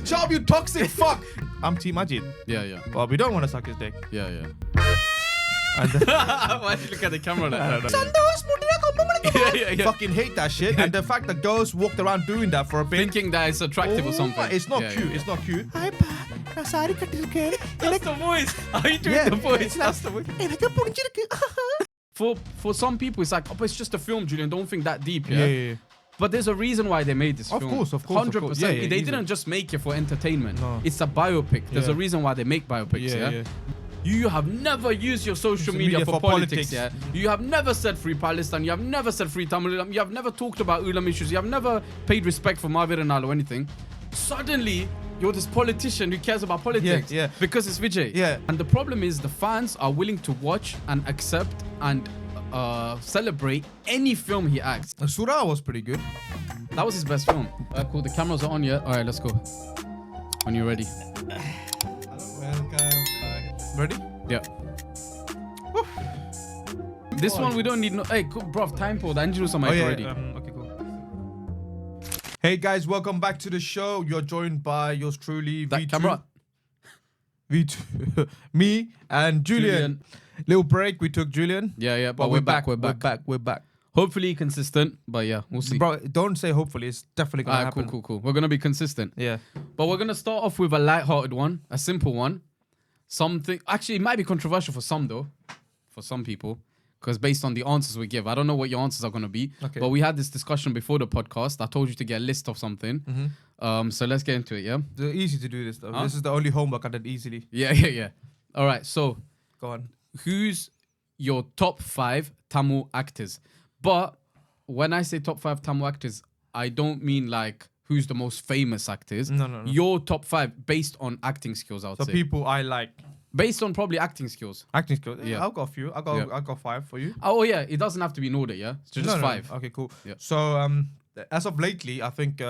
Shut up, you toxic fuck. I'm Team Majid. Yeah. Well, we don't want to suck his dick. Yeah. And Why did you look at the camera like that? Yeah. Fucking hate that shit. And the fact that girls walked around doing that for a bit. Thinking that it's attractive or something. It's not cute. It's not cute. That's the voice. Are you doing the voice? That's the voice. For some people, it's like, oh, but it's just a film, Julian. Don't think that deep, yeah? But there's a reason why they made this film. Of course. 100%. Yeah, they easy. didn't just make it for entertainment. No. It's a biopic. There's a reason why they make biopics, yeah? You have never used your social media for politics, yeah? You have never said free Palestine. You have never said free Tamil. You have never talked about Ulam issues. You have never paid respect for Mavir and or anything. Suddenly, you're this politician who cares about politics. Yeah. Because it's Vijay. Yeah. And the problem is the fans are willing to watch and accept and celebrate any film he acts. Surah was pretty good. That was his best film. Cool. The cameras are on, yeah? All right, let's go. When you're ready. Ready? Yeah. This one we don't need no. Hey, bro, time for the engine some already. Okay, cool. Hey guys, welcome back to the show. You're joined by yours truly, That V2. camera. V2, me and Julian. Little break. We took Julian. Yeah. But we're back. We're back. Hopefully consistent, but yeah, we'll see. Bro, don't say hopefully. It's definitely gonna happen. Cool. We're gonna be consistent. Yeah. But we're gonna start off with a light-hearted one, a simple one. Something actually it might be controversial for some though, for some people, because based on the answers we give, I don't know what your answers are gonna be. Okay. But we had this discussion before the podcast. I told you to get a list of something. So let's get into it. Yeah. It's easy to do this though. This is the only homework I did easily. Yeah. All right. So Go on. who's your top 5 Tamil actors? But when I say top 5 Tamil actors, I don't mean like who's the most famous actors. No. Your top 5 based on acting skills, I would So say. people I like. Based on probably acting skills. Acting skills. Yeah. I've got a few. I got 5 for you. Oh yeah, it doesn't have to be in order, yeah? So just 5. Okay, cool. Yeah. So as of lately, I think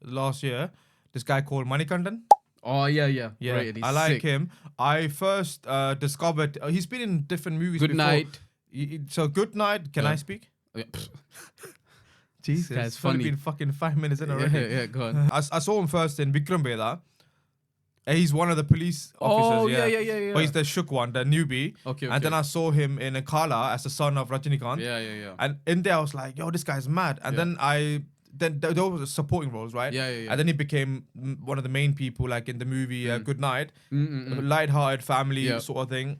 last year, this guy called Manikandan. Oh yeah. Yeah, Right, I like sick. him. I first discovered he's been in different movies. Good before. Night. So Good Night. Can I speak? Yeah. Jesus, guy's it's only funny. been fucking 5 minutes in already. Yeah, go on. I saw him first in Vikram Beda. He's one of the police officers. Oh, yeah. But he's the shook one, the newbie. Okay. And then I saw him in a Kala as the son of Rajinikanth. Yeah. And in there, I was like, yo, this guy's mad. And then there was supporting roles, right? Yeah. And then he became one of the main people, like in the movie Good Night. Light-hearted family sort of thing.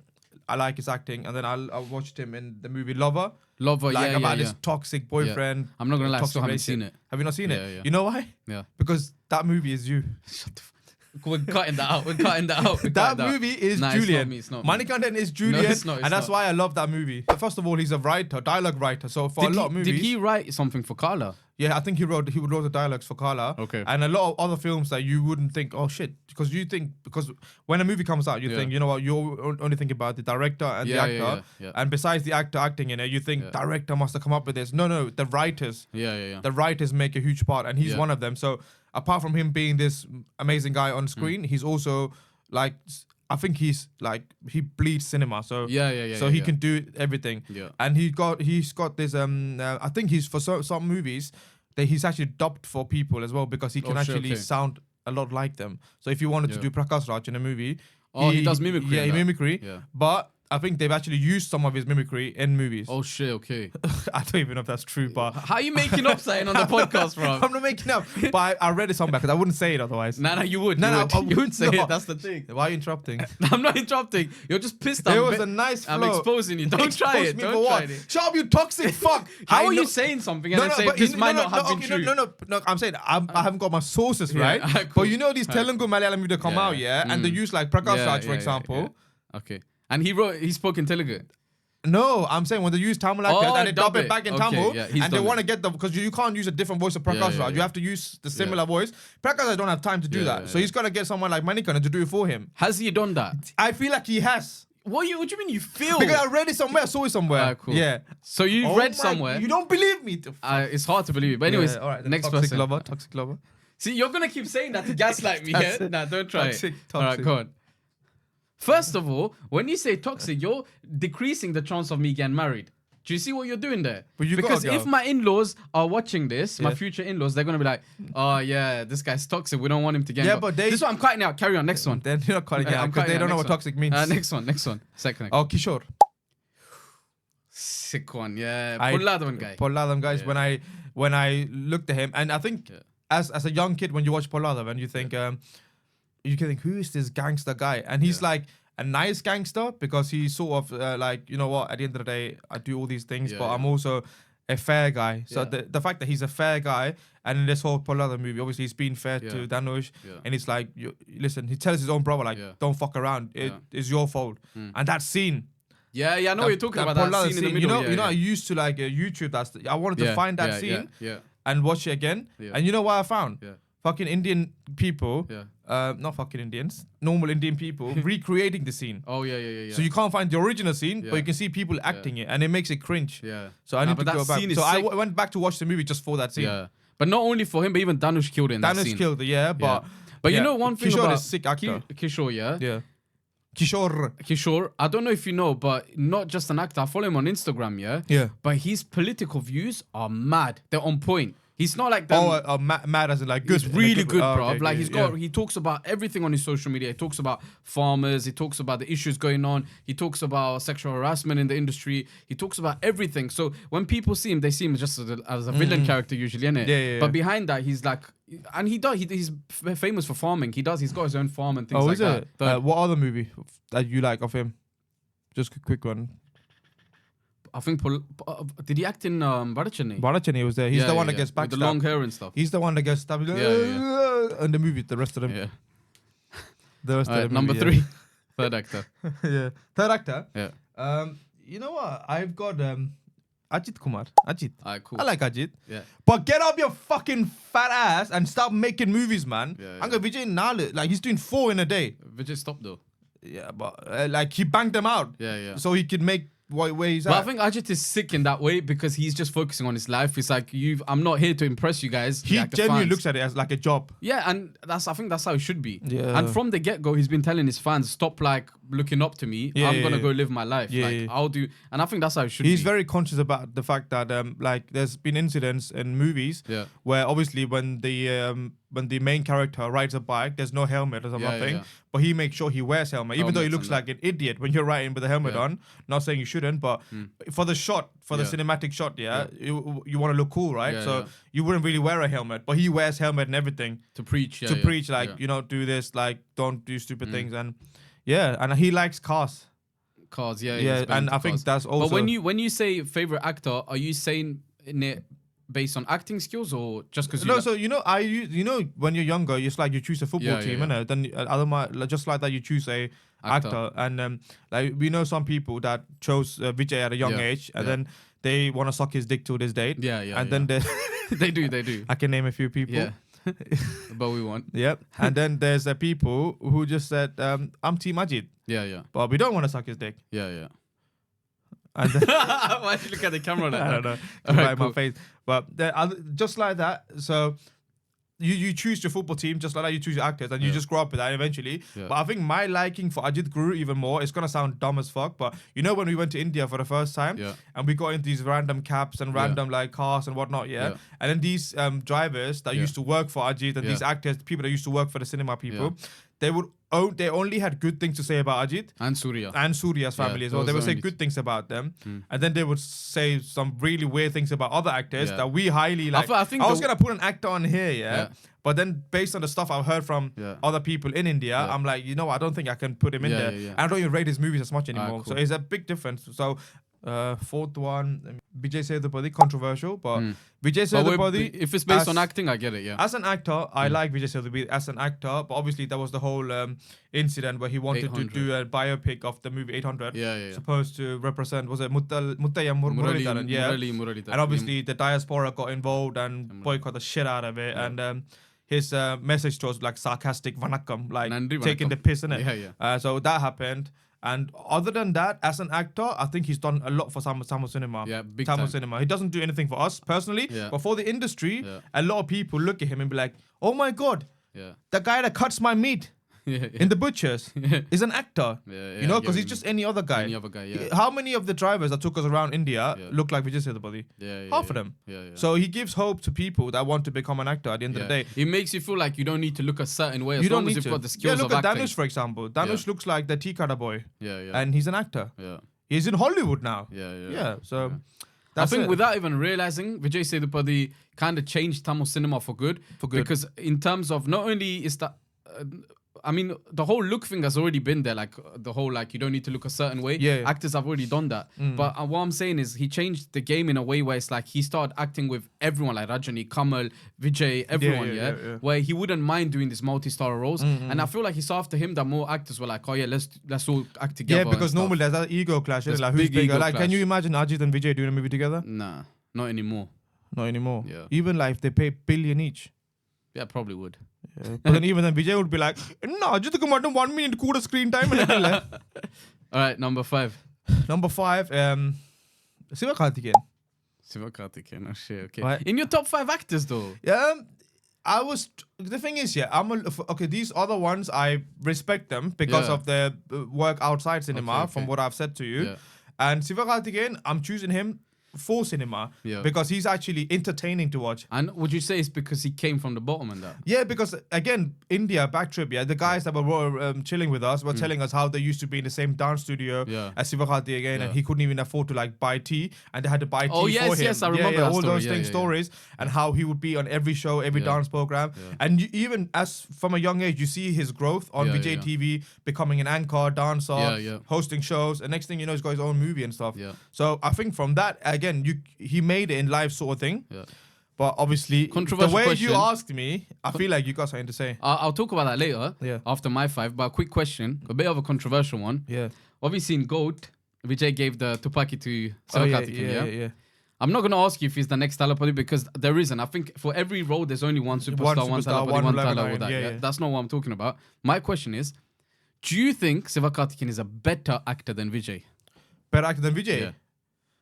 I like his acting. And then I watched him in the movie Lover. Like about this toxic boyfriend. Yeah. I'm not gonna lie, I toxic still haven't relationship. seen it. Have you not seen it? Yeah. You know why? Yeah. Because that movie is you. Shut the fuck. We're cutting that out. That movie is Julian. It's not me. Manikandan is Julian. No, it's not, and that's why I love that movie. First of all, he's a writer, dialogue writer. So for a lot of movies. Did he write something for Carla? Yeah, I think he wrote the dialogues for Carla. Okay. And a lot of other films that you wouldn't think, oh shit, because when a movie comes out, you think, you know what, you only think about the director and the actor. Yeah. And besides the actor acting in it, you think director must have come up with this. No, the writers. Yeah. The writers make a huge part, and he's one of them. So apart from him being this amazing guy on screen, he's also like, I think he's like, he bleeds cinema. So So he can do everything. Yeah. And he's got this I think he's for some movies that he's actually dubbed for people as well, because he can sound a lot like them. So if you wanted to do Prakash Raj in a movie, he does mimicry. Yeah, mimicry. Yeah. But I think they've actually used some of his mimicry in movies. Oh shit, okay. I don't even know if that's true, but How are you making up something on the podcast, bro? I'm not making up. But I read it somewhere because I wouldn't say it otherwise. Nah, you would. No, You would say it. That's the thing. Why are you interrupting? I'm not interrupting. You're just pissed. It was a nice flow. I'm exposing you. Don't try it. Don't try it. Shut up, you toxic fuck. How are you saying something and then say this might not have been true? No, I'm saying I haven't got my sources right. Cool. But you know these Telugu Malayalam videos come out, and they use like Prakash Raj, for example. Okay. And he spoke in Telugu. No, I'm saying when they use Tamil actors and they dub it back in Tamil, and they want to get them, because you can't use a different voice of Prakash Raj. You have to use the similar voice. Prakash Raj don't have time to do that, so he's got to get someone like Manikandan to do it for him. Has he done that? I feel like he has. What do you mean you feel? Because I read it somewhere, I saw it somewhere. Cool. Yeah. So you read somewhere. You don't believe me. It's hard to believe it. But anyways, all right, next toxic person. Toxic lover. See, you're going to keep saying that to gaslight me, yeah? Nah, don't try Toxic. it. All right, go on. First of all, when you say toxic, you're decreasing the chance of me getting married. Do you see what you're doing there? But because if my in-laws are watching this, my future in-laws, they're gonna be like, "Oh yeah, this guy's toxic. We don't want him to get." Yeah, but this is what I'm cutting out. Carry on. Next one. They're not cutting out because they don't know what toxic means. Next one. Second. Oh, Kishore. Sick one. Yeah. Polladam guy. Polladam guys. Yeah. When I looked at him, and I think as a young kid, when you watch Polladam, and you think you can think, who is this gangster guy? And he's like a nice gangster because he's sort of like, you know what, at the end of the day, I do all these things, but I'm also a fair guy. So the fact that he's a fair guy, and in this whole Polladam movie, obviously he's been fair to Dhanush, and it's like, listen, he tells his own brother, like, don't fuck around. It is your fault. And that scene. Yeah, I know what you're talking about. That scene in the middle. You know, I used to like YouTube. I wanted to find that scene and watch it again. And you know what I found? Fucking Indian people, not fucking Indians, normal Indian people recreating the scene. Oh yeah. So you can't find the original scene, but you can see people acting it, and it makes it cringe. Yeah. So I need to go back. So I went back to watch the movie just for that scene. Yeah. But not only for him, but even Dhanush killed it in that scene. Dhanush killed it, but you know one thing Kishore about is sick actor. Kishore, yeah. Kishore. I don't know if you know, but not just an actor. I follow him on Instagram, Yeah. But his political views are mad. They're on point. He's not like that. Mad as in like good. He's really good, bro. Okay, like he talks about everything on his social media. He talks about farmers. He talks about the issues going on. He talks about sexual harassment in the industry. He talks about everything. So when people see him, they see him just as a villain character usually, innit? Yeah. But behind that, he's like, and he's famous for farming. He's got his own farm and things like that. Oh, is it? What other movie that you like of him? Just a quick one. I think did he act in Barachani? Barachani was there. He's the one that gets backstabbed. With the long hair and stuff. He's the one that gets stabbed. And the movie, the rest of them. Yeah. The rest of them. Number 3. Third actor. Yeah. Third actor? Yeah. You know what? I've got Ajit Kumar. Ajit. Alright, cool. I like Ajit. Yeah. But get up your fucking fat ass and stop making movies, man. I'm going Vijay Nale. Like, he's doing 4 in a day. Vijay stopped though. Yeah, but like he banged them out. Yeah. So he could make where he's at. But I think Ajit is sick in that way because he's just focusing on his life. It's like, I'm not here to impress you guys. He genuinely looks at it as like a job. Yeah, and I think that's how it should be. Yeah. And from the get-go, he's been telling his fans, stop like looking up to me. I'm gonna go live my life. I'll do, and I think that's how it should be. He's very conscious about the fact that like there's been incidents in movies where obviously when the main character rides a bike, there's no helmet or something. But he makes sure he wears helmet, even though he looks like an idiot when you're riding with a helmet on. Not saying you shouldn't, but for the shot, for the cinematic shot, you want to look cool, right? So you wouldn't really wear a helmet, but he wears helmet and everything to preach. Preach, like you know, do this, like don't do stupid things, and he likes cars. Yeah, and I think that's also. But when you say favorite actor, are you saying it based on acting skills or just because? No, so you know when you're younger, it's like you choose a football team, innit? Then otherwise, just like that, you choose a actor. And like we know some people that chose Vijay at a young age, and then they want to suck his dick till this date. And then they do. I can name a few people. Yeah. But we won't. Yep. And then there's people who just said, I'm Team Ajit. Yeah. But we don't want to suck his dick. Yeah. And why did you look at the camera like that? I don't know. Right, my face. But just like that. So you choose your football team just like that. You choose your actors, and you just grow up with that eventually. But I think my liking for Ajit grew even more. It's gonna sound dumb as fuck, but you know when we went to India for the first time, and we got into these random cabs and random like cars and whatnot, and then these drivers that used to work for Ajit and these actors, people that used to work for the cinema people, they only had good things to say about Ajit and Surya's family as well. They would say good things about them, and then they would say some really weird things about other actors that we highly like. I was gonna put an actor on here, but then based on the stuff I've heard from other people in India, I'm like, you know, I don't think I can put him in there. And I don't even rate his movies as much anymore. Cool. So it's a big difference. So fourth one, Vijay Sethupathi, controversial, but Vijay Sethupathi. If it's based on acting, I get it. Yeah. As an actor, I like Vijay Sethupathi as an actor, but obviously there was the whole incident where he wanted to do a biopic of the movie 800. Supposed to represent, was it Muttaya Muralidharan? Muralidharan. And obviously the diaspora got involved and boycotted the shit out of it. And his message was like sarcastic vanakkam, like taking the piss in it. So that happened. And other than that, as an actor, I think he's done a lot for Tamil cinema. Yeah, big Tamil time. cinema. He doesn't do anything for us personally, but for the industry, a lot of people look at him and be like, "Oh my god, the guy that cuts my meat." in The Butchers is an actor. You know, because he's just any other guy. How many of the drivers that took us around India look like Vijay Sethupathi? Half of them. So he gives hope to people that want to become an actor at the end of the day. It makes you feel like you don't need to look a certain way as long as you've got the skills of acting. Look at Dhanush, for example. Dhanush looks like the Tea Cutter boy. And he's an actor. He's in Hollywood now. So... I think without even realizing, Vijay Sethupathi kind of changed Tamil cinema for good. Because in terms of not only is that... I mean, the whole look thing has already been there. Like, the whole, like, you don't need to look a certain way. Actors have already done that. But what I'm saying is he changed the game in a way where it's like he started acting with everyone, like Rajani, Kamal, Vijay, everyone, where he wouldn't mind doing these multi-star roles. And I feel like he saw after him that more actors were like, oh, yeah, let's all act together. Yeah, because normally there's that ego clash. Like, who's bigger? Like, can you imagine Ajit and Vijay doing a movie together? Nah, not anymore. Not anymore. Even like if they pay $1 billion each. Yeah, probably would. But then even then Vijay would be like, no, just 1 minute kuda screen time. Alright, number 5. Number 5, Sivakarthikeyan. Oh shit, okay. Right. In your top 5 actors though. The thing is, these other ones, I respect them because of their work outside cinema, from what I've said to you. And Sivakarthikeyan, I'm choosing him for cinema because he's actually entertaining to watch. And would you say it's because he came from the bottom and that? Yeah, because again, India back trip. The guys that were chilling with us were telling us how they used to be in the same dance studio as Sivakarthikeyan, and he couldn't even afford to like buy tea, and they had to buy tea for him. Yes, I remember that all story. Those stories, and how he would be on every show, every dance program, and even as from a young age, you see his growth on Vijay TV, becoming an anchor, dancer, hosting shows, and next thing you know, he's got his own movie and stuff. So I think from that again. He made it in life sort of thing. But obviously, the way you asked me, I feel like you got something to say. I'll talk about that later after my 5. But a quick question, a bit of a controversial one. Obviously in Goat, Vijay gave the Tupaki to Sivakarthikeyan. I'm not going to ask you if he's the next Talapati because there isn't. I think for every role, there's only one superstar, one Talapati, one Tala. That's not what I'm talking about. My question is, do you think Sivakarthikeyan is a better actor than Vijay? Better actor than Vijay?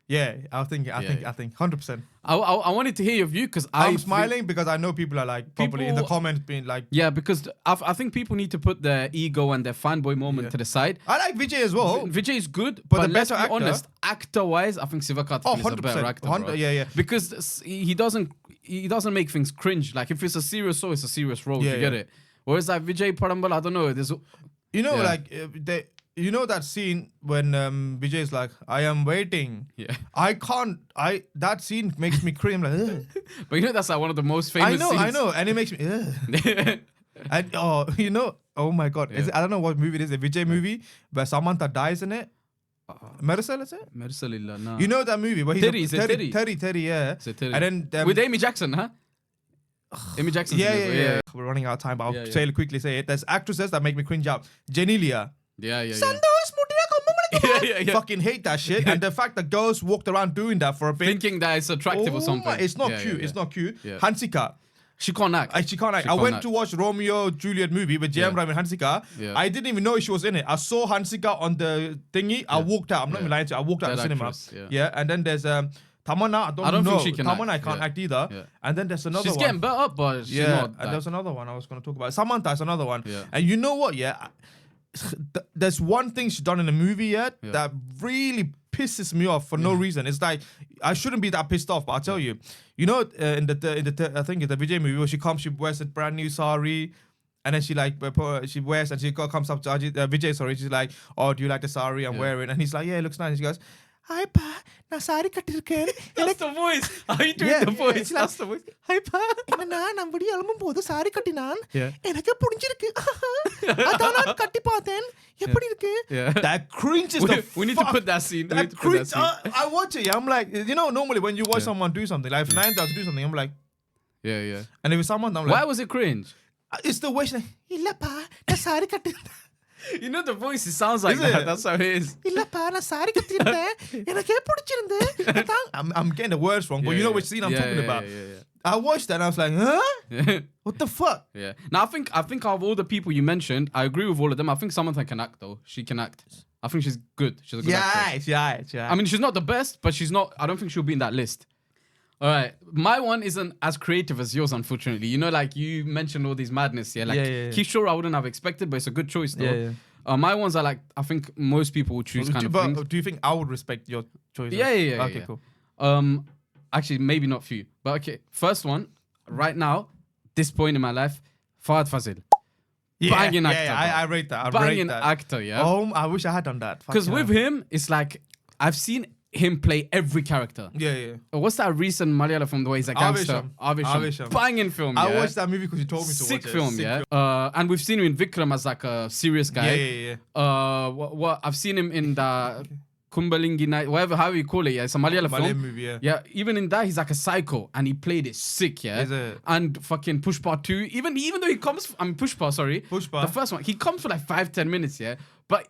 Yeah, I think 100%. I wanted to hear your view because I'm smiling because I know people are like probably in the comments being like, because I think people need to put their ego and their fanboy moment to the side. I like Vijay as well. Vijay is good, but let's be honest, actor-wise, I think Sivakarthikeyan is a better actor. Because he doesn't make things cringe. Like if it's a serious role, it's a serious role. You get it. Whereas like Vijay Parambal, I don't know. There's you know that scene when Vijay is like, I am waiting. That scene makes me cringe. Like, but you know that's like one of the most famous scenes. I know. And it makes me, and oh my God. I don't know what movie it is, a Vijay movie where Samantha dies in it. Mersal, is it? Mersal illa, nah. You know that movie where he's Terry, yeah. And then with Amy Jackson, huh? Amy Jackson. Yeah. We're running out of time, but I'll quickly say it. There's actresses that make me cringe out. Jenilia. Fucking hate that shit. And the fact that girls walked around doing that for a bit, thinking that it's attractive or something. It's not cute. It's not cute. Hansika. She can't act. I went to watch Romeo Juliet movie with J.M. Ram and Hansika. I didn't even know she was in it. I saw Hansika on the thingy. I walked out. I'm not even lying to you. I walked out of the cinema. And then there's Tamanna. I don't know. Think she can Tamanna, I can't act either. And then there's another one. She's getting better, but she's not. And there's another one I was going to talk about. Samantha is another one. And you know what? There's one thing she's done in the movie that really pisses me off for no reason. It's like I shouldn't be that pissed off, but I'll tell you. You know, in the I think in the Vijay movie where she comes, she wears a brand new sari, and then she wears and she comes up to Vijay. She's like, "Oh, do you like the sari I'm wearing?" And he's like, "Yeah, it looks nice." And she goes, "Hi pa, na sari kattirukken." That's the voice. How are you doing the voice? That's the voice. Hi pa, enna nambudi elumbodhu sari kattinan. Enakku pudinjirukku. Adana katti paathen. Eppadi irukku? That cringes the fuck. We need to put that scene. I watch it. I'm like, normally when you watch someone do something, like if Nayantara do something, I'm like, and if it's someone, I'm like, why was it cringe? It's the way she's like, "Illa pa, na sari kattinan." You know the voice, it sounds like that. That's how it is. I'm getting the words wrong, but you know which scene I'm talking about. I watched that and I was like, huh? What the fuck? Yeah. Now I think of all the people you mentioned, I agree with all of them. I think Samantha can act though. She can act. I think she's good. She's a good actress. Yeah. I mean, she's not the best, but she's not. I don't think she'll be in that list. All right. My one isn't as creative as yours, unfortunately. You know, like you mentioned all these madness, yeah? Like Kishore, I wouldn't have expected, but it's a good choice, though. My ones are like, I think most people would choose kind of things. Do you think I would respect your choices? Yeah. Okay, cool. Actually, maybe not few. But okay, first one, right now, this point in my life, Fahad Fazil. Banging actor. I rate that. Banging actor, yeah. Oh, I wish I had done that. Because with him, it's like, I've seen him play every character. Yeah. What's that recent Malayalam film, the way he's a gangster? Avisham. Banging film, yeah. I watched that movie because you told me to watch it. Sick film, yeah. And we've seen him in Vikram as like a serious guy. Yeah. What I've seen him in the Kumbalingi Night, however you call it, yeah. It's a Malayalam film. Movie, yeah. Yeah, even in that, he's like a psycho, and he played it sick, yeah. Is it? And fucking Pushpa 2, even though he comes, Pushpa. The first one, he comes for like 5-10 minutes, yeah. But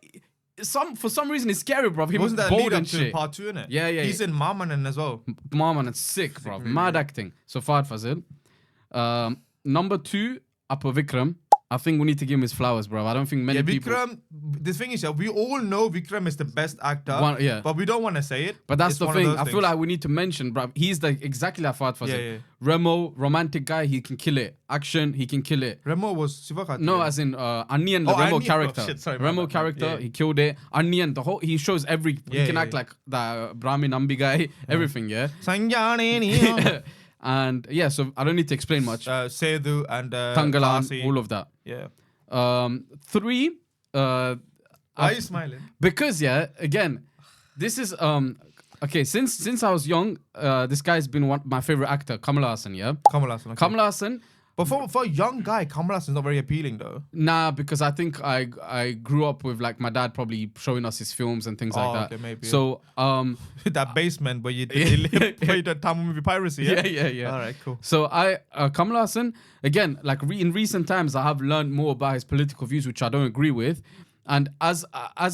for some reason it's scary, bro. He wasn't that bold lead up and to shit. part 2, innit? Yeah. He's in Amaran as well. Amaran, it's sick, bro. Mad acting. So Fahad Fazil. Number 2, Apo Vikram. I think we need to give him his flowers, bro. I don't think many people... Vikram, the thing is, we all know Vikram is the best actor, but we don't want to say it. But that's the thing. I feel like we need to mention, bro. He's exactly like Fahad Fazil. Yeah. Remo, romantic guy, he can kill it. Action, he can kill it. Remo was Sivakati. No, as in Anian, the Remo character. Oh, shit, sorry, Remo character, he killed it. Anian, he shows he can act like the Brahmin Ambi guy, everything, yeah. And yeah, so I don't need to explain much. Sethu and Tangalan, all of that. Yeah. 3. Why are you smiling? Because again, this is okay. Since I was young, this guy's been my favorite actor, Kamal Haasan. Yeah, Kamal Haasan. Okay. Kamal Haasan. But for a young guy, Kamal Haasan is not very appealing though. Nah, because I think I grew up with like my dad probably showing us his films and things like that. Okay, maybe. So that basement where you played the Tamil movie piracy. Yeah. All right, cool. So Kamal Haasan, again, like in recent times, I have learned more about his political views, which I don't agree with. And as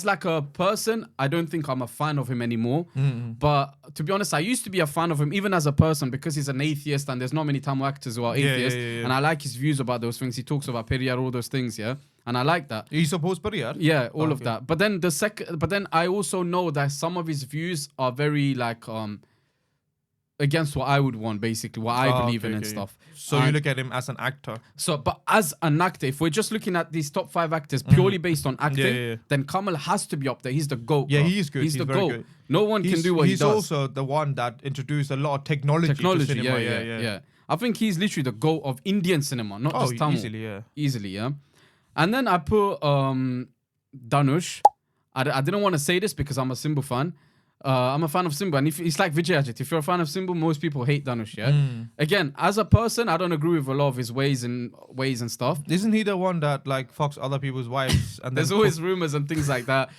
like a person, I don't think I'm a fan of him anymore. But to be honest, I used to be a fan of him even as a person because he's an atheist and there's not many Tamil actors who are atheists. Yeah. And I like his views about those things. He talks about Periyar, all those things, yeah. And I like that. He supports Periyar? Yeah, all of that. But then I also know that some of his views are very like against what I would want, basically, what I believe in and stuff. So you look at him as an actor. So, but as an actor, if we're just looking at these top 5 actors purely based on acting, then Kamal has to be up there. He's the GOAT. Yeah, bro. he is good. He's the very GOAT. Good. No one can do what he does. He's also the one that introduced a lot of technology to cinema. Yeah. I think he's literally the GOAT of Indian cinema, not just Tamil. Easily, yeah. And then I put Dhanush. I didn't want to say this because I'm a Simbu fan. I'm a fan of Simbu, and it's like Vijay Ajit. If you're a fan of Simbu, most people hate Dhanush. Yeah. Again, as a person, I don't agree with a lot of his ways and stuff. Isn't he the one that like fucks other people's wives? And there's always rumors and things like that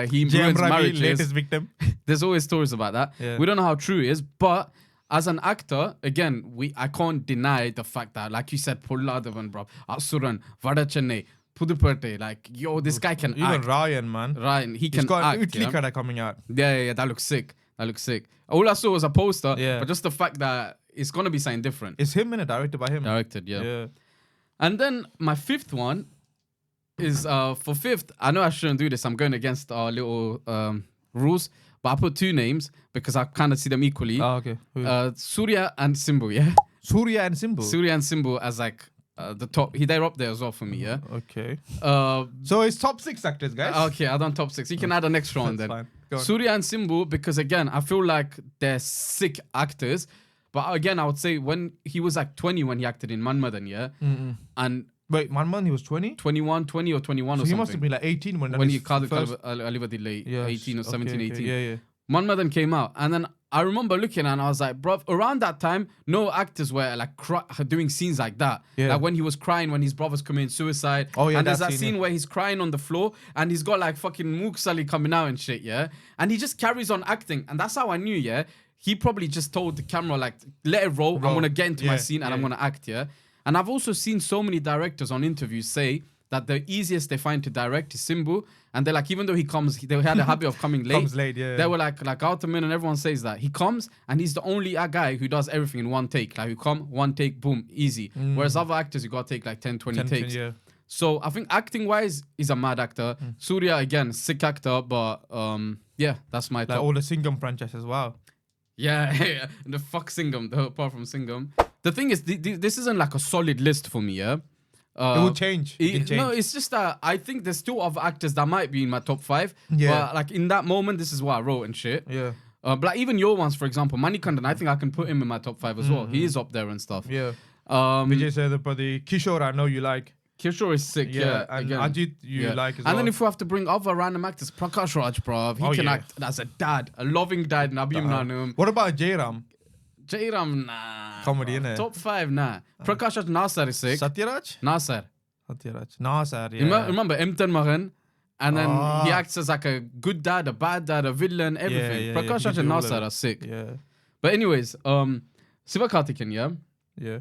he ruins marriages. Latest victim. There's always stories about that. Yeah. We don't know how true it is, but as an actor, again, I can't deny the fact that, like you said, Polladavan, bro, Asuran, Vada Chennai, Puduperte, like, yo, this guy can act. Even Ryan, man. Ryan, he can act. He's got Utli coming out. Yeah, that looks sick. All I saw was a poster, but just the fact that it's going to be something different. It's him, and directed by him. Directed, yeah. And then my 5th one is, for 5th, I know I shouldn't do this. I'm going against our little rules, but I put 2 names because I kind of see them equally. Oh, okay. Surya and Simbu, yeah? Surya and Simbu as like... the top, they're up there as well for me, yeah? Okay. So it's top 6 actors, guys? Okay, I done top 6. You can add an extra one then. Fine. Surya and Simbu, because again, I feel like they're sick actors. But again, I would say when he was like 20 when he acted in Manmadan, yeah? And... Wait, Manmadan, he was 20? 20 or 21 or something. So he must have been like 18 when he called Alivadile, 18 or 17, 18. Yeah. Manmadan came out, and then I remember looking and I was like, bro, around that time, no actors were like doing scenes like that. Yeah. Like when he was crying when his brothers committed suicide. Oh, yeah. And there's that scene where he's crying on the floor and he's got like fucking Mooksali coming out and shit, yeah? And he just carries on acting. And that's how I knew, yeah? He probably just told the camera, like, let it roll. I'm going to get into my scene and I'm going to act, yeah? And I've also seen so many directors on interviews say that the easiest they find to direct is Simbu. And they're like, even though they had a habit of coming late. Comes late, yeah. They were like Altamin and everyone says that. He comes and he's the only guy who does everything in one take. Like, you come, one take, boom, easy. Whereas other actors, you got to take like 10, 20 takes. Yeah. So I think acting-wise, he's a mad actor. Surya, again, sick actor. But yeah, that's my top. Like all the Singham franchise as well. Yeah, the fuck Singham, apart from Singham. The thing is, this isn't like a solid list for me, yeah? It will change. It can change. No, it's just that I think there's still other actors that might be in my top 5. Yeah. But like in that moment, this is what I wrote and shit. Yeah. But like even your ones, for example, Manikandan, I think I can put him in my top 5 as well. He is up there and stuff. Yeah. Vijay Sethupathi, Kishore, I know you like. Kishore is sick, yeah. And again. Ajit, you like as well. And then if we have to bring other random actors, Prakash Raj, bro, he can act as a dad, a loving dad. What about Jairam? Jairam, nah. Comedy, innit? Top 5, nah. Prakash Raj, Nasser is sick. Satyaraj? Nasser, yeah. Remember Emten Mahan? And then he acts as like a good dad, a bad dad, a villain, everything. Prakash Raj and Nasser are sick. Yeah. But anyways, Sivakarthikeyan, yeah? Yeah.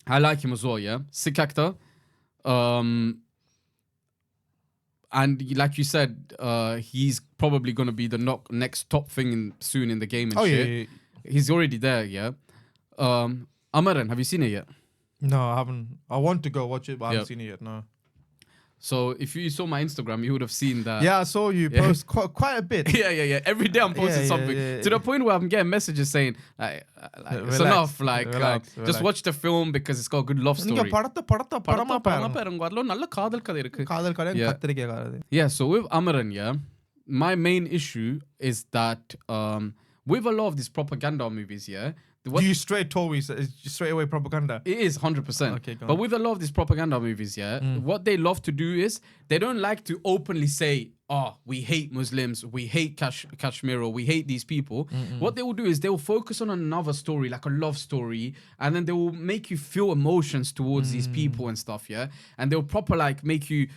I like him as well, yeah? Sick actor. And like you said, he's probably going to be the next top thing soon in the game and shit. Yeah. He's already there, yeah? Amaran, have you seen it yet? No, I haven't. I want to go watch it, but I haven't seen it yet, no. So if you saw my Instagram, you would have seen that. Yeah, I saw you post quite a bit. Yeah. Every day I'm posting something. To the point where I'm getting messages saying, like it's enough. Like, relax. Just watch the film because it's got a good love story. Yeah, so with Amaran, yeah, my main issue is that with a lot of these propaganda movies, yeah, do you straight away propaganda? It is 100%. Okay, but with a lot of these propaganda movies, yeah, what they love to do is they don't like to openly say, "Oh, we hate Muslims, we hate Kashmir, or we hate these people." What they will do is they will focus on another story, like a love story, and then they will make you feel emotions towards these people and stuff, yeah. And they'll proper like make you,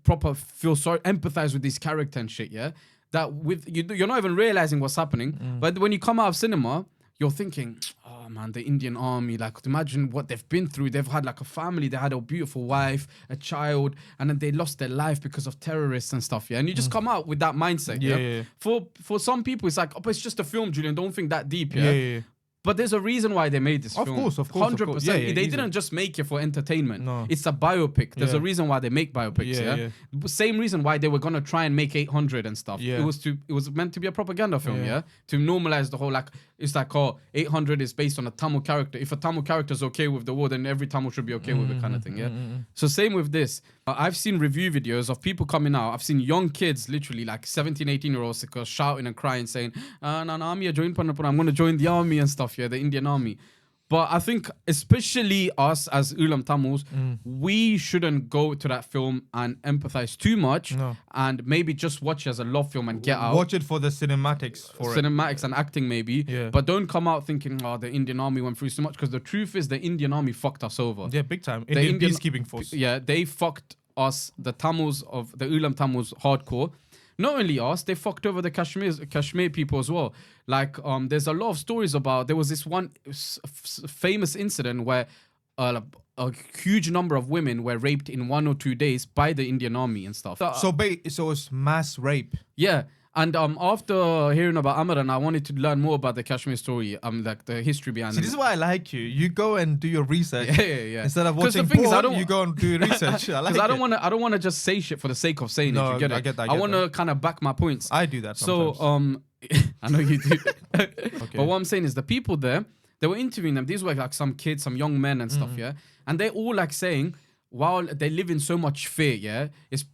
proper feel sorry, empathize with this character and shit, yeah. That with you're not even realizing what's happening, but when you come out of cinema, you're thinking, oh man, the Indian army, like imagine what they've been through. They've had like a family, they had a beautiful wife, a child, and then they lost their life because of terrorists and stuff, yeah? And you just come out with that mindset, yeah? For some people, it's like, oh, but it's just a film, Julian, don't think that deep, yeah? But there's a reason why they made this film. Of course. 100%. They didn't just make it for entertainment. No. It's a biopic. There's a reason why they make biopics, yeah? Same reason why they were going to try and make 800 and stuff. Yeah. It was meant to be a propaganda film, yeah? To normalize the whole, like, it's like, oh, 800 is based on a Tamil character. If a Tamil character is okay with the war, then every Tamil should be okay with it kind of thing, yeah? So same with this. I've seen review videos of people coming out. I've seen young kids, literally like 17, 18-year-olds shouting and crying, saying, I'm going to join the army and stuff, yeah, the Indian army. But I think especially us as Ulam Tamils, we shouldn't go to that film and empathize too much and maybe just watch it as a love film and get out. Watch it for the cinematics. And acting maybe. Yeah. But don't come out thinking, oh, the Indian army went through so much, because the truth is the Indian army fucked us over. Yeah, big time. Indian peacekeeping force. Yeah, they fucked us, the Tamils of the Ulam Tamils hardcore. Not only us, they fucked over the Kashmir people as well. Like, there's a lot of stories about, there was this one famous incident where a huge number of women were raped in 1 or 2 days by the Indian army and stuff. So it's mass rape. Yeah. And after hearing about Amaran, I wanted to learn more about the Kashmir story, like the history behind it. This is why I like you. You go and do your research. Yeah. Instead of watching porn, you go and do don't research. Because I don't want to just say shit for the sake of saying it. You get it? I get that. I want to kind of back my points. I do that sometimes. So I know you do. Okay. But what I'm saying is the people there, they were interviewing them. These were like some kids, some young men and stuff, yeah? And they're all like saying, while they live in so much fear, yeah, it's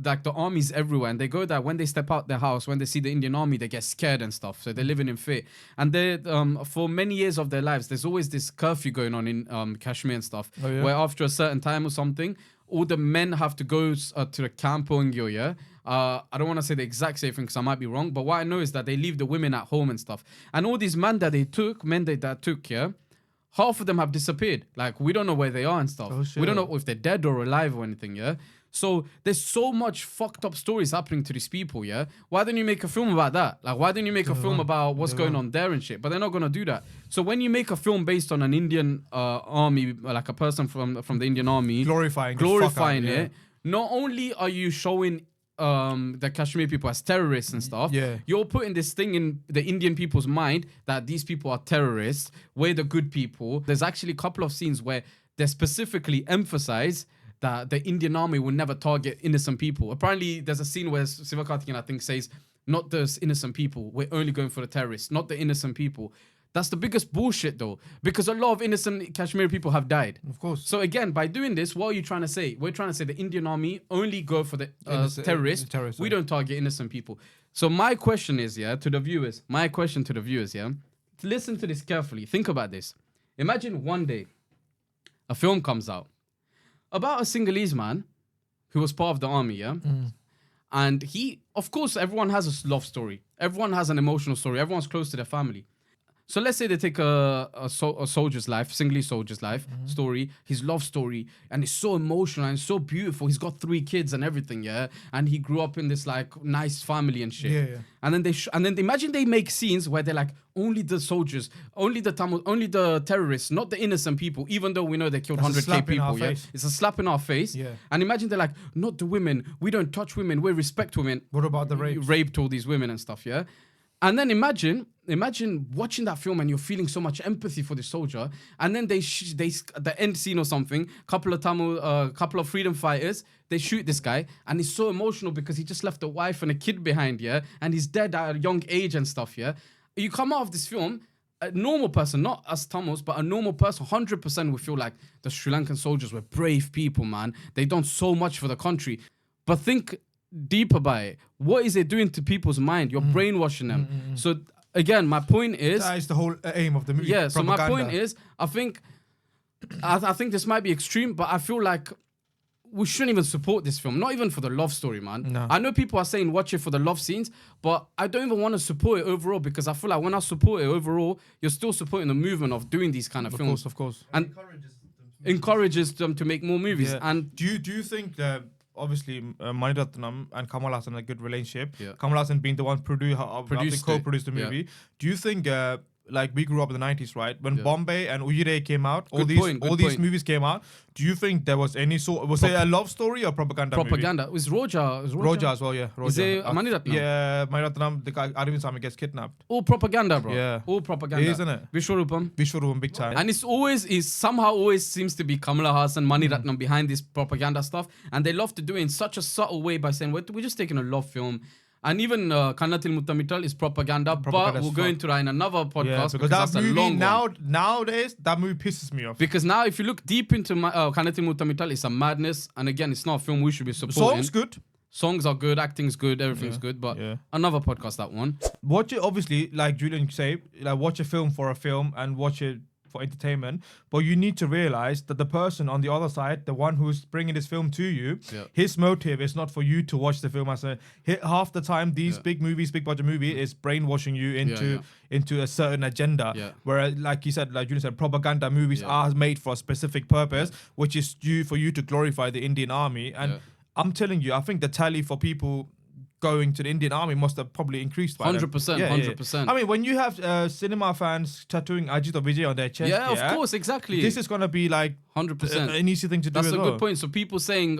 like the army's everywhere, and they go there, when they step out their house, when they see the Indian army, they get scared and stuff. So they're living in fear. And they, for many years of their lives, there's always this curfew going on in Kashmir and stuff, where after a certain time or something, all the men have to go to the Kampong, yeah. I don't want to say the exact same thing because I might be wrong, but what I know is that they leave the women at home and stuff. And all these men that took, yeah, half of them have disappeared. Like, we don't know where they are and stuff. We don't know if they're dead or alive or anything, yeah? So there's so much fucked up stories happening to these people, yeah? Why don't you make a film about that? Like, why don't you make a film about what's going on there and shit? But they're not going to do that. So when you make a film based on an Indian army, like a person from the Indian army, glorifying it, not only are you showing the Kashmir people as terrorists and stuff, you're putting this thing in the Indian people's mind that these people are terrorists, we're the good people. There's actually a couple of scenes where they specifically emphasize that the Indian army will never target innocent people. Apparently, there's a scene where Sivakarthikeyan, I think, says not the innocent people. We're only going for the terrorists, not the innocent people. That's the biggest bullshit, though, because a lot of innocent Kashmiri people have died. Of course. So again, by doing this, what are you trying to say? We're trying to say the Indian army only go for the terrorists. We don't target innocent people. So my question is, to the viewers, listen to this carefully. Think about this. Imagine one day a film comes out about a Sinhalese man who was part of the army, and he, of course, everyone has a love story. Everyone has an emotional story. Everyone's close to their family. So let's say they take a soldier's life, Sinhalese soldier's life story, his love story, and it's so emotional and so beautiful. He's got 3 kids and everything, and he grew up in this like nice family and shit. And then imagine they make scenes where they're like, only the soldiers, only the Tamil, only the terrorists, not the innocent people. Even though we know they killed 100k people, it's a slap in our face. And imagine they're like, not the women. We don't touch women. We respect women. What about the rape? Raped all these women and stuff, And then imagine watching that film and you're feeling so much empathy for the soldier, and then they the end scene or something, couple of freedom fighters, they shoot this guy, and it's so emotional because he just left a wife and a kid behind, and he's dead at a young age and stuff, You come out of this film, a normal person, not us Tamils, but a normal person, 100% would feel like the Sri Lankan soldiers were brave people, man. They done so much for the country. But think deeper by it. What is it doing to people's mind? You're brainwashing them. So again, my point is, that is the whole aim of the movie. Yeah. So my point is, I think this might be extreme, but I feel like we shouldn't even support this film. Not even for the love story, man. No. I know people are saying watch it for the love scenes, but I don't even want to support it overall, because I feel like when I support it overall, you're still supporting the movement of doing these kind of films. Of course. And encourages them to make more movies. Yeah. And do you think that obviously Mani Ratnam and Kamal Hassan had a good relationship? Kamal Hassan being the one co-produced the movie. Do you think like we grew up in the 90s, right? When Bombay and Ujire came out, all these movies came out. Do you think there was any was it a love story or propaganda? Propaganda. Movie? It was Roja as well, yeah. Roja. Is it Mani Ratnam? Yeah, Mani Ratnam, the guy Arvind Swamy gets kidnapped. All propaganda, bro. Yeah. All propaganda. Isn't it? Vishwarupam, big time. And it's somehow always seems to be Kamala Hassan, Mani Ratnam behind this propaganda stuff. And they love to do it in such a subtle way by saying, we're just taking a love film. And even Kannathil Muttamital is propaganda, but we'll go into that in another podcast, because that that's movie a long one. Nowadays, that movie pisses me off. Because now, if you look deep into Kannathil Muttamital, it's a madness. And again, it's not a film we should be supporting. Songs good. Songs are good, acting's good, everything's good. But another podcast, that one. Watch it, obviously, like Julian say, like watch a film for a film and watch it for entertainment, but you need to realize that the person on the other side, the one who's bringing this film to you, his motive is not for you to watch the film as a hit. Half the time these big budget movie is brainwashing you into a certain agenda, where like you said, like Julian said, propaganda movies are made for a specific purpose, which is for you to glorify the Indian army. And I'm telling you, I think the tally for people going to the Indian army must have probably increased by 100%, 100%. I mean, when you have cinema fans tattooing Ajit or Vijay on their chest, of course, exactly. This is gonna be like 100% an easy thing to do. That's a good point. So people saying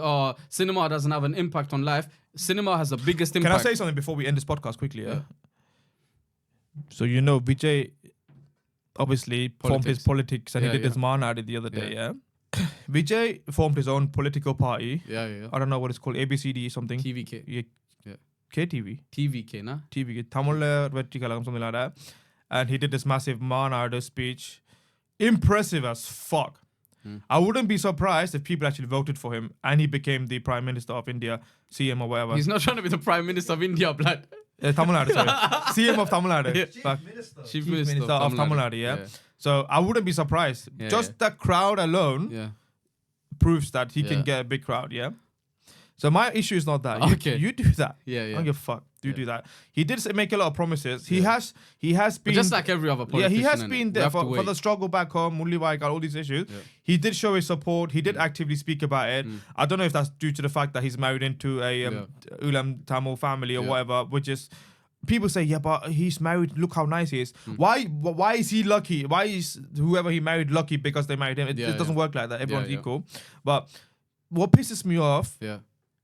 cinema doesn't have an impact on life. Cinema has the biggest impact. Can I say something before we end this podcast quickly? Yeah. So Vijay obviously formed his politics and he did his Manadi the other day. Yeah. Vijay formed his own political party. I don't know what it's called, ABCD something. TVK. KTV. TVK, na? TVK. Tamil Vetrikalam, something like that. And he did this massive Manada speech. Impressive as fuck. I wouldn't be surprised if people actually voted for him and he became the Prime Minister of India, CM or whatever. He's not trying to be the Prime Minister of India, blood. Tamil Nadu, sorry. CM of Tamil Nadu. Chief Minister of Tamil Nadu, yeah. So I wouldn't be surprised. Just the crowd alone proves that he can get a big crowd, yeah. So my issue is not that. You do that. I don't give a fuck. You do that. He did make a lot of promises. He has been, but just like every other politician. Yeah, he has been there for the struggle back home, Mulliwaika, all these issues. He did show his support. He did actively speak about it. I don't know if that's due to the fact that he's married into a Ulam Tamil family or whatever, which is, people say, yeah, but he's married. Look how nice he is. Why is he lucky? Why is whoever he married lucky because they married him? It doesn't work like that. Everyone's equal. But what pisses me off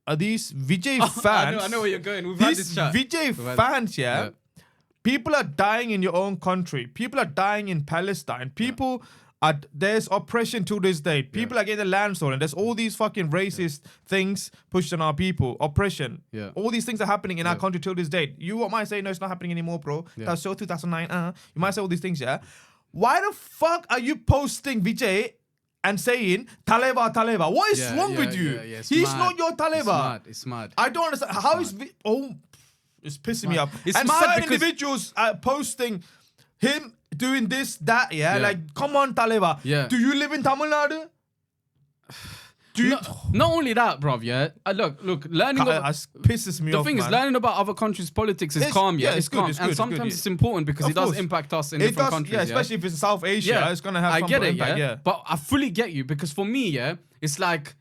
are these Vijay fans. I know where you're going. We've had this chat. Vijay fans, people are dying in your own country. People are dying in Palestine. People there's oppression to this day. People are getting the land stolen. There's all these fucking racist things pushed on our people. Oppression. Yeah. All these things are happening in our country till this day. You might say, no, it's not happening anymore, bro. That's so 2009. You might say all these things, yeah? Why the fuck are you posting Vijay and saying, Taleba, Taleba? What is wrong with you? He's not your Taleba. It's mad. I don't understand. How is... it's pissing me off. It's and mad certain because individuals are posting him doing this, that, like, come on, Taleba. Yeah. Do you live in Tamil Nadu? Not only that, bruv, look, learning about... pisses me off, The thing is, learning about other countries' politics is calm, it's calm. And sometimes it's important because it does impact us in different countries. Yeah, especially if it's South Asia, it's going to have some impact, But I fully get you because for me, it's like...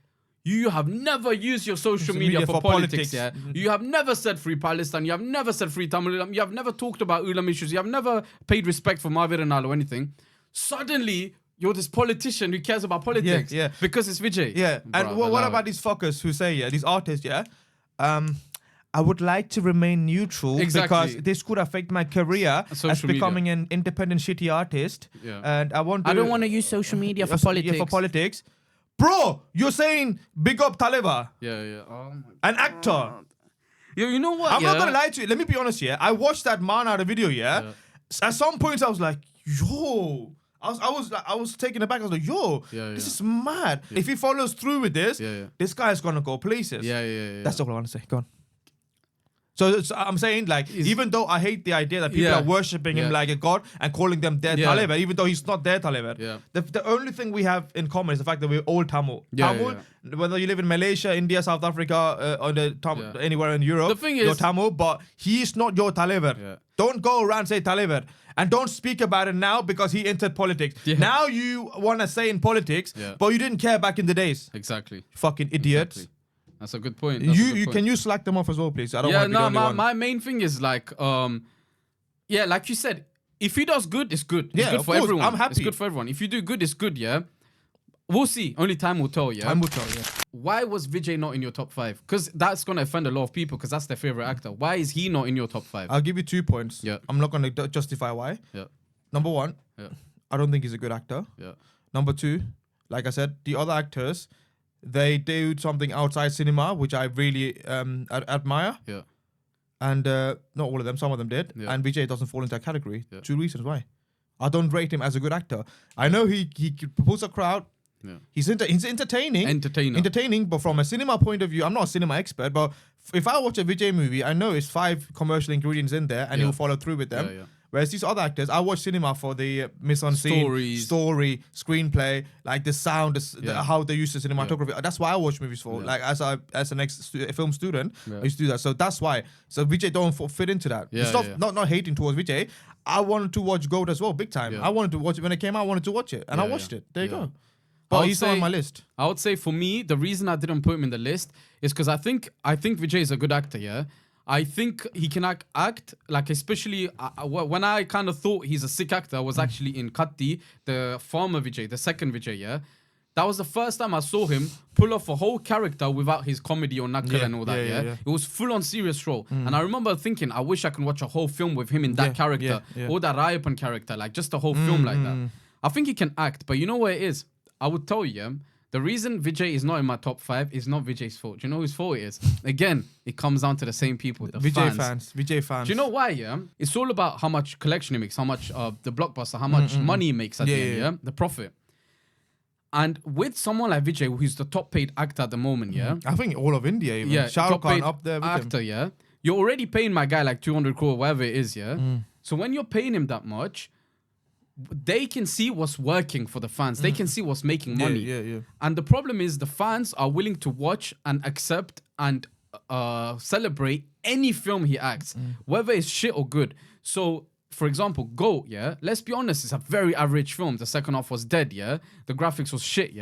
You have never used your social media for politics, You have never said free Palestine. You have never said free Tamil. You have never talked about Ulam issues. You have never paid respect for Maviranal or anything. Suddenly, you're this politician who cares about politics. Because it's Vijay. Yeah. And what about these fuckers who say, these artists, I would like to remain neutral because this could affect my career as becoming an independent shitty artist. And I don't want to use social media for politics. For politics. Bro, you're saying big up Taleba. Oh an actor. You know what? I'm not gonna lie to you. Let me be honest here. I watched that Mana video. At some points I was like, yo. I was taken aback. I was like, yo, this is mad. If he follows through with this, this guy is gonna go places. That's all I want to say. Go on. So I'm saying, like, even though I hate the idea that people are worshipping him like a god and calling them their Taleba, even though he's not their Taleba, the only thing we have in common is the fact that we're all Tamil. Whether you live in Malaysia, India, South Africa, or anywhere in Europe, you're Tamil, but he's not your Taleba. Don't go around and say Taleba. And don't speak about it now because he entered politics. Now you want to say in politics, but you didn't care back in the days. Exactly. Fucking idiots. Exactly. That's a good point. Can you slack them off as well, please? I don't want to be the only one. My main thing is like, like you said, if he does good, it's good. It's good for everyone. I'm happy. It's good for everyone. If you do good, it's good, We'll see. Only time will tell, Time will tell, Why was Vijay not in your top 5? Because that's going to offend a lot of people because that's their favorite actor. Why is he not in your top 5? I'll give you 2 points. I'm not going to justify why. Number 1, I don't think he's a good actor. Number 2, like I said, the other actors... They do something outside cinema, which I really admire. And not all of them, some of them did. And Vijay doesn't fall into that category. 2 reasons why. I don't rate him as a good actor. I know he pulls a crowd. He's entertaining, but from a cinema point of view, I'm not a cinema expert, but if I watch a Vijay movie, I know it's 5 commercial ingredients in there and he'll follow through with them. Whereas these other actors, I watch cinema for the mise-en-scene, story, screenplay, like the sound, how they use the cinematography. That's why I watch movies for. Like as an film student, I used to do that. So that's why. So Vijay don't fit into that. It's not hating towards Vijay. I wanted to watch Goat as well, big time. I wanted to watch it when it came out. I wanted to watch it, and I watched it. There you go. But he's not on my list. I would say for me, the reason I didn't put him in the list is because I think Vijay is a good actor. I think he can act like, especially when I kind of thought he's a sick actor, was actually in Katti, the former Vijay, the second Vijay, That was the first time I saw him pull off a whole character without his comedy or knuckle and all that, It was full on serious role. And I remember thinking, I wish I could watch a whole film with him in that character, or that Rayapan character, like just a whole film like that. I think he can act, but you know what it is? I would tell you, the reason Vijay is not in my top 5 is not Vijay's fault. Do you know whose fault it is? Again, it comes down to the same people, the Vijay fans. Vijay fans. Do you know why, It's all about how much collection he makes, how much the blockbuster, how much money he makes at the end, the profit. And with someone like Vijay, who's the top paid actor at the moment, I think all of India even. Shah Rukh Khan up there with actor, him. You're already paying my guy like 200 crore, whatever it is, So when you're paying him that much, they can see what's working for the fans. They can see what's making money. And the problem is the fans are willing to watch and accept and celebrate any film he acts, whether it's shit or good. So, for example, Goat, let's be honest, it's a very average film. The second half was dead, The graphics was shit,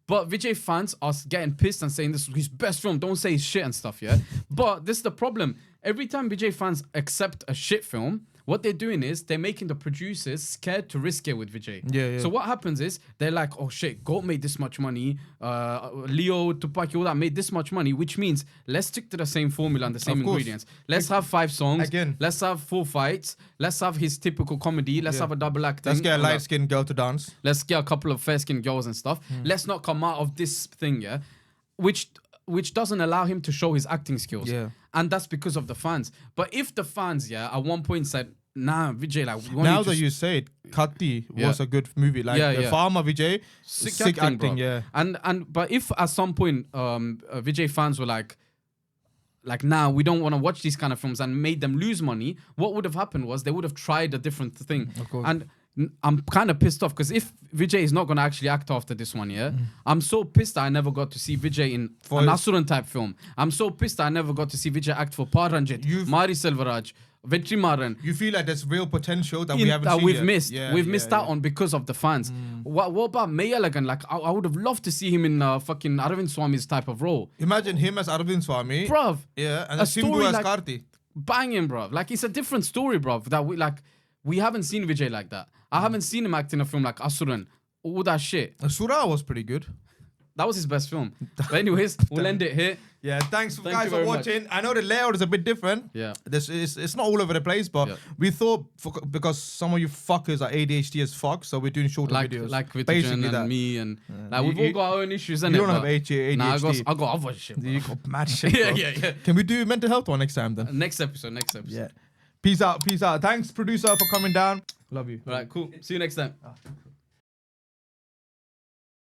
But Vijay fans are getting pissed and saying this is his best film. Don't say his shit and stuff, But this is the problem. Every time Vijay fans accept a shit film, what they're doing is they're making the producers scared to risk it with Vijay. Yeah. So what happens is they're like, oh shit, Goat made this much money, Leo, Tupac, all that made this much money, which means let's stick to the same formula and the same ingredients. Let's have 5 songs. Again. Let's have 4 fights. Let's have his typical comedy. Let's have a double act. Let's get a light-skinned girl to dance. Let's get a couple of fair-skinned girls and stuff. Let's not come out of this thing, which doesn't allow him to show his acting skills. Yeah. And that's because of the fans. But if the fans, at one point said, nah, Vijay, like, we want now you that you say it, Khatti was a good movie. Like Farmer Vijay, sick acting, bro. And but if at some point Vijay fans were like, nah, we don't want to watch these kind of films and made them lose money, what would have happened was they would have tried a different thing. Of course. And I'm kind of pissed off because if Vijay is not going to actually act after this one, I'm so pissed that I never got to see Vijay in an Asuran type film. I'm so pissed that I never got to see Vijay act for Paranjit, Mari Selvaraj, Vetrimaran. You feel like there's real potential that we haven't seen we've yet. missed. We've missed out on because of the fans. What about Mayalagan? Like, I would have loved to see him in fucking Arvind Swami's type of role. Imagine him as Arvind Swami. Bruv. Yeah, and Simbu as Karthi. Banging, bruv. Like, it's a different story, bruv. That we haven't seen Vijay like that. I haven't seen him act in a film like Asuran. All that shit. Sura was pretty good. That was his best film. But anyways, we'll end it here. Yeah, thanks guys for watching. Much. I know the layout is a bit different. Yeah. It's not all over the place, but we thought, because some of you fuckers are ADHD as fuck, so we're doing shorter videos. Like Vijay and me, and we've all got our own issues, innit? You don't have ADHD. Nah, I got other shit, bro. You got mad shit, yeah. Can we do mental health one next time then? Next episode. Yeah. Peace out. Thanks, producer, for coming down. Love you. All right, cool. See you next time.